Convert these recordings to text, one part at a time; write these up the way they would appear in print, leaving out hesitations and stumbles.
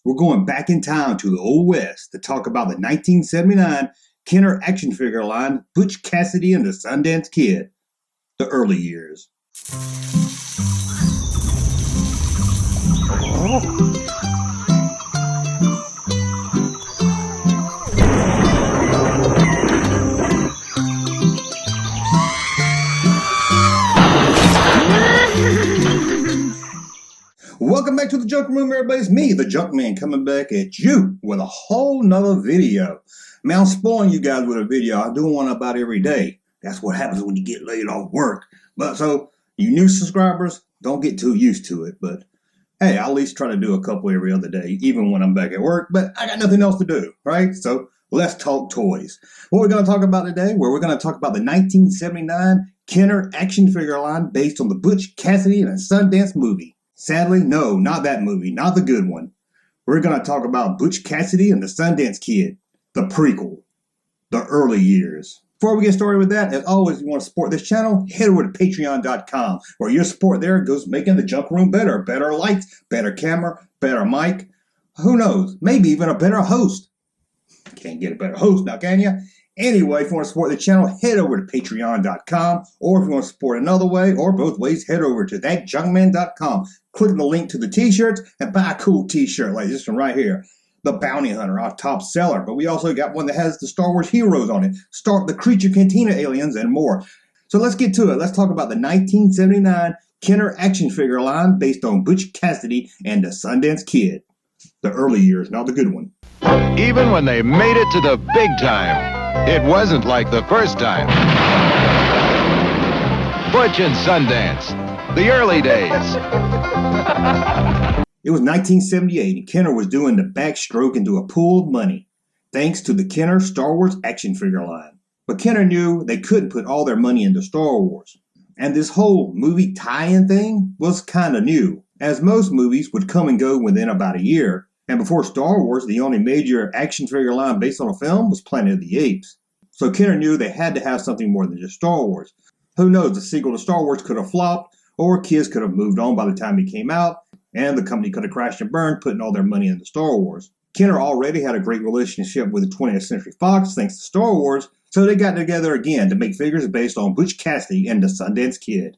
we're going back in time to the Old West to talk about the 1979 Kenner action figure line, Butch Cassidy and the Sundance Kid, the early years. Welcome back to the Junk Room, everybody. It's me, the Junkman, coming back at you with a whole nother video. Man, I'm spoiling you guys with a video. I do one about every day. That's what happens when you get laid off work. But so, you new subscribers, don't get too used to it. But hey, I'll at least try to do a couple every other day, even when I'm back at work. But I got nothing else to do, right? So let's talk toys. What we're going to talk about today, we're going to talk about the 1979 Kenner action figure line based on the Butch Cassidy and Sundance movie. Sadly, no, not that movie, not the good one. We're going to talk about Butch Cassidy and the Sundance Kid, the prequel, the early years. Before we get started with that, as always, if you want to support this channel, head over to patreon.com, where your support there goes making the Junk Room better. Better lights, better camera, better mic, who knows, maybe even a better host. Can't get a better host now, can you? Anyway, if you want to support the channel, head over to patreon.com, or if you want to support another way, or both ways, head over to thatjunkman.com. Click the link to the t-shirts and buy a cool t-shirt like this one right here. The Bounty Hunter, our top seller. But we also got one that has the Star Wars heroes on it. The Creature Cantina aliens and more. So let's get to it. Let's talk about the 1979 Kenner action figure line based on Butch Cassidy and the Sundance Kid. The early years, not the good one. Even when they made it to the big time, it wasn't like the first time. Butch and Sundance, the early days. It was 1978 and Kenner was doing the backstroke into a pool of money, thanks to the Kenner Star Wars action figure line. But Kenner knew they couldn't put all their money into Star Wars. And this whole movie tie-in thing was kind of new, as most movies would come and go within about a year. And before Star Wars, the only major action figure line based on a film was Planet of the Apes. So Kenner knew they had to have something more than just Star Wars. Who knows, the sequel to Star Wars could have flopped, or kids could have moved on by the time it came out, and the company could have crashed and burned, putting all their money into Star Wars. Kenner already had a great relationship with the 20th Century Fox thanks to Star Wars, so they got together again to make figures based on Butch Cassidy and the Sundance Kid.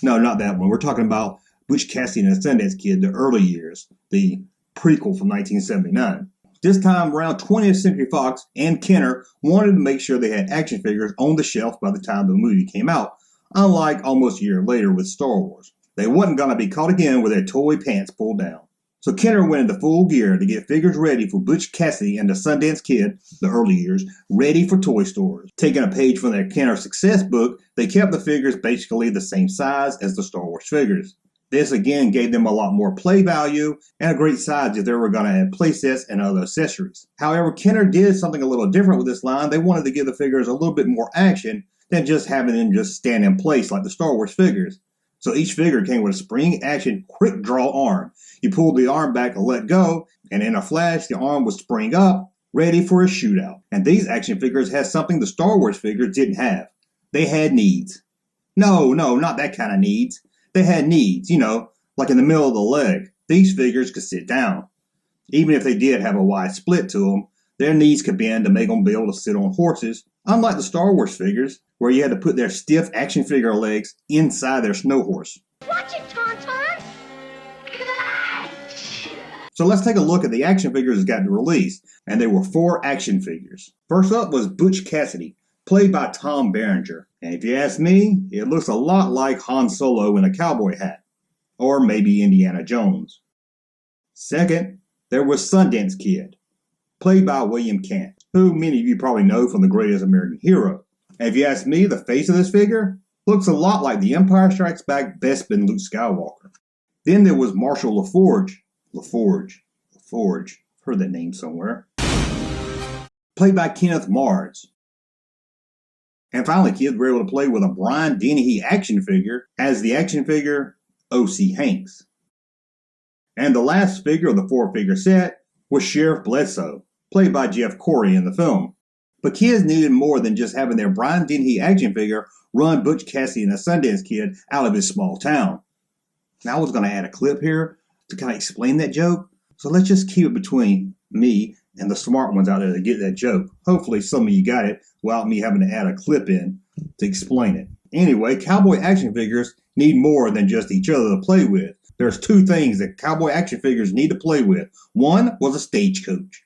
No, not that one. We're talking about Butch Cassidy and the Sundance Kid, the early years, the prequel from 1979. This time around, 20th Century Fox and Kenner wanted to make sure they had action figures on the shelf by the time the movie came out, unlike almost a year later with Star Wars. They wasn't going to be caught again with their toy pants pulled down. So Kenner went into full gear to get figures ready for Butch Cassidy and the Sundance Kid, the early years, ready for toy stores. Taking a page from their Kenner success book, they kept the figures basically the same size as the Star Wars figures. This again gave them a lot more play value and a great size if they were going to add playsets and other accessories. However, Kenner did something a little different with this line. They wanted to give the figures a little bit more action than just having them just stand in place like the Star Wars figures. So each figure came with a spring action quick draw arm. You pulled the arm back and let go, and in a flash the arm would spring up, ready for a shootout. And these action figures had something the Star Wars figures didn't have. They had needs. No, not that kind of needs. They had needs, like in the middle of the leg. These figures could sit down. Even if they did have a wide split to them, their knees could bend to make them be able to sit on horses, unlike the Star Wars figures, where you had to put their stiff action figure legs inside their snow horse. Watch it, Tauntaun! So let's take a look at the action figures that got released, and there were 4 action figures. First up was Butch Cassidy, played by Tom Berenger. And if you ask me, it looks a lot like Han Solo in a cowboy hat. Or maybe Indiana Jones. Second, there was Sundance Kid, played by William Cant, who many of you probably know from The Greatest American Hero. And if you ask me, the face of this figure looks a lot like the Empire Strikes Back Bespin Luke Skywalker. Then there was Marshall LaForge, heard that name somewhere, played by Kenneth Mars. And finally, kids were able to play with a Brian Dennehy action figure as the action figure O.C. Hanks. And the last figure of the 4-figure set was Sheriff Bledsoe, played by Jeff Corey in the film. But kids needed more than just having their Brian Dennehy action figure run Butch Cassidy and the Sundance Kid out of his small town. Now I was going to add a clip here to kind of explain that joke, So let's just keep it between me and the smart ones out there that get that joke. Hopefully some of you got it without me having to add a clip in to explain it. Anyway, cowboy action figures need more than just each other to play with. There's two things that cowboy action figures need to play with. One was a stagecoach,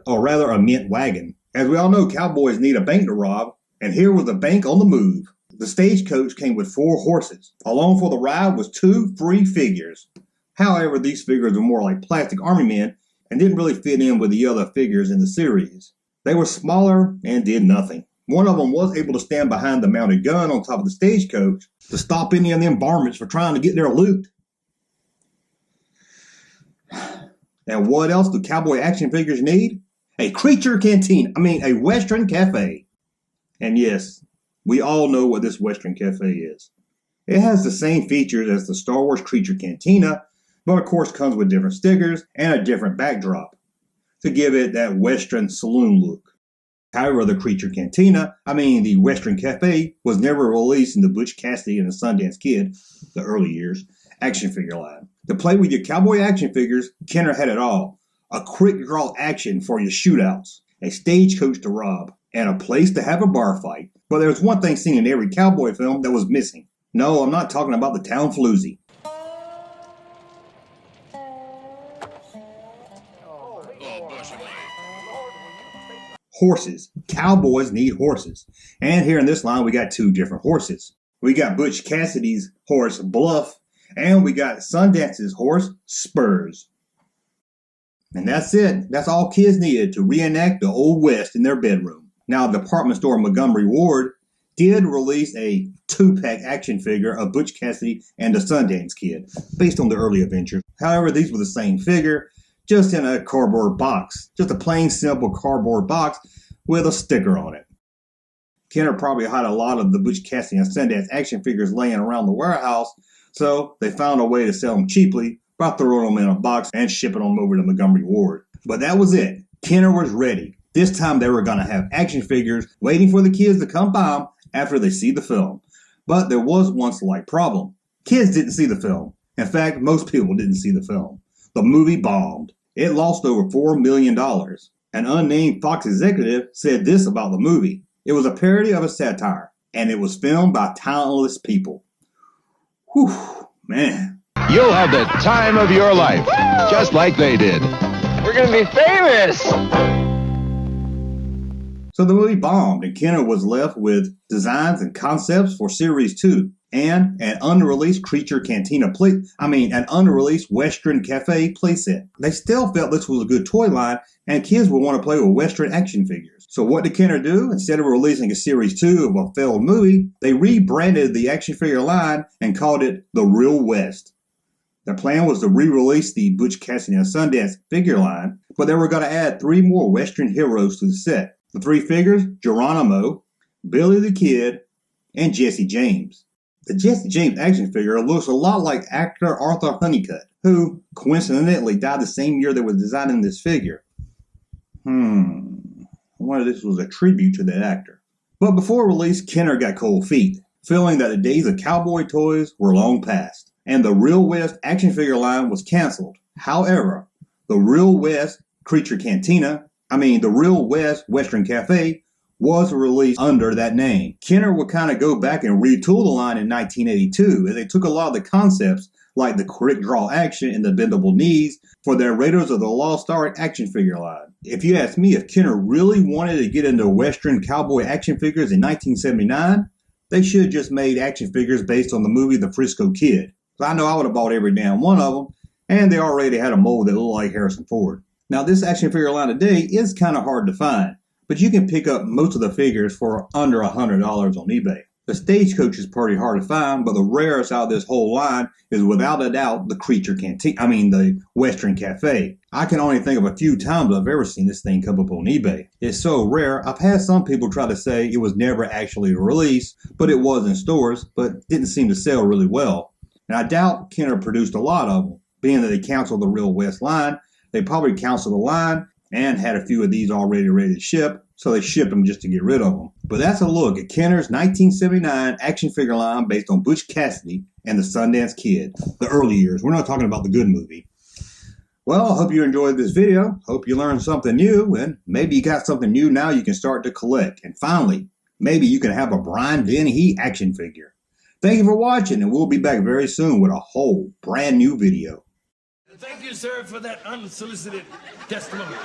or rather a mint wagon. As we all know, cowboys need a bank to rob, and here was a bank on the move. The stagecoach came with 4 horses. Along for the ride was 2 free figures. However, these figures were more like plastic army men and didn't really fit in with the other figures in the series. They were smaller and did nothing. One of them was able to stand behind the mounted gun on top of the stagecoach to stop any of them varmints from trying to get their loot. And what else do cowboy action figures need? A creature canteen. A Western cafe. And yes, we all know what this Western cafe is. It has the same features as the Star Wars Creature Cantina, but of course comes with different stickers and a different backdrop to give it that Western saloon look. However, the Creature Cantina, the Western Cafe, was never released in the Butch Cassidy and the Sundance Kid, the early years, action figure line. To play with your cowboy action figures, Kenner had it all. A quick draw action for your shootouts, a stagecoach to rob, and a place to have a bar fight. But there was one thing seen in every cowboy film that was missing. No, I'm not talking about the town floozy. Horses. Cowboys need horses. And here in this line, we got 2 different horses. We got Butch Cassidy's horse, Bluff, and we got Sundance's horse, Spurs. And that's it. That's all kids needed to reenact the Old West in their bedroom. Now, the department store Montgomery Ward did release a 2-pack action figure of Butch Cassidy and the Sundance Kid, based on the early adventures. However, these were the same figure, just in a cardboard box. Just a plain, simple cardboard box with a sticker on it. Kenner probably had a lot of the Butch Cassidy and Sundance action figures laying around the warehouse, so they found a way to sell them cheaply by throwing them in a box and shipping them over to Montgomery Ward. But that was it. Kenner was ready. This time they were going to have action figures waiting for the kids to come by them after they see the film. But there was one slight problem. Kids didn't see the film. In fact, most people didn't see the film. The movie bombed. It lost over $4 million. An unnamed Fox executive said this about the movie. It was a parody of a satire, and it was filmed by talentless people. Whew, man. You'll have the time of your life, just like they did. We're going to be famous! So the movie bombed, and Kenner was left with designs and concepts for Series 2 and an unreleased Creature Cantina an unreleased Western Cafe playset. They still felt this was a good toy line, and kids would want to play with Western action figures. So what did Kenner do? Instead of releasing a Series 2 of a failed movie, they rebranded the action figure line and called it The Real West. Their plan was to re-release the Butch Cassidy and Sundance figure line, but they were going to add 3 more Western heroes to the set. The 3 figures, Geronimo, Billy the Kid, and Jesse James. The Jesse James action figure looks a lot like actor Arthur Honeycutt, who coincidentally died the same year they were designing this figure. I wonder if this was a tribute to that actor. But before release, Kenner got cold feet, feeling that the days of cowboy toys were long past, and the Real West action figure line was canceled. However, the Real West Creature Cantina, the Real West Western Cafe, was released under that name. Kenner would kind of go back and retool the line in 1982, and they took a lot of the concepts, like the quick draw action and the bendable knees, for their Raiders of the Lost Ark action figure line. If you ask me if Kenner really wanted to get into Western cowboy action figures in 1979, they should have just made action figures based on the movie The Frisco Kid. So I know I would have bought every damn one of them, and they already had a mold that looked like Harrison Ford. Now, this action figure line today is kind of hard to find, but you can pick up most of the figures for under $100 on eBay. The Stagecoach is pretty hard to find, but the rarest out of this whole line is without a doubt the Creature Cantina, the Western Cafe. I can only think of a few times I've ever seen this thing come up on eBay. It's so rare, I've had some people try to say it was never actually released, but it was in stores, but didn't seem to sell really well. And I doubt Kenner produced a lot of them, being that they canceled the Real West line. They probably canceled the line and had a few of these already ready to ship, so they shipped them just to get rid of them. But that's a look at Kenner's 1979 action figure line based on Butch Cassidy and the Sundance Kid, the early years. We're not talking about the good movie. Well, I hope you enjoyed this video. Hope you learned something new, and maybe you got something new now you can start to collect. And finally, maybe you can have a Brian Dennehy action figure. Thank you for watching, and we'll be back very soon with a whole brand new video. Thank you, sir, for that unsolicited testimony.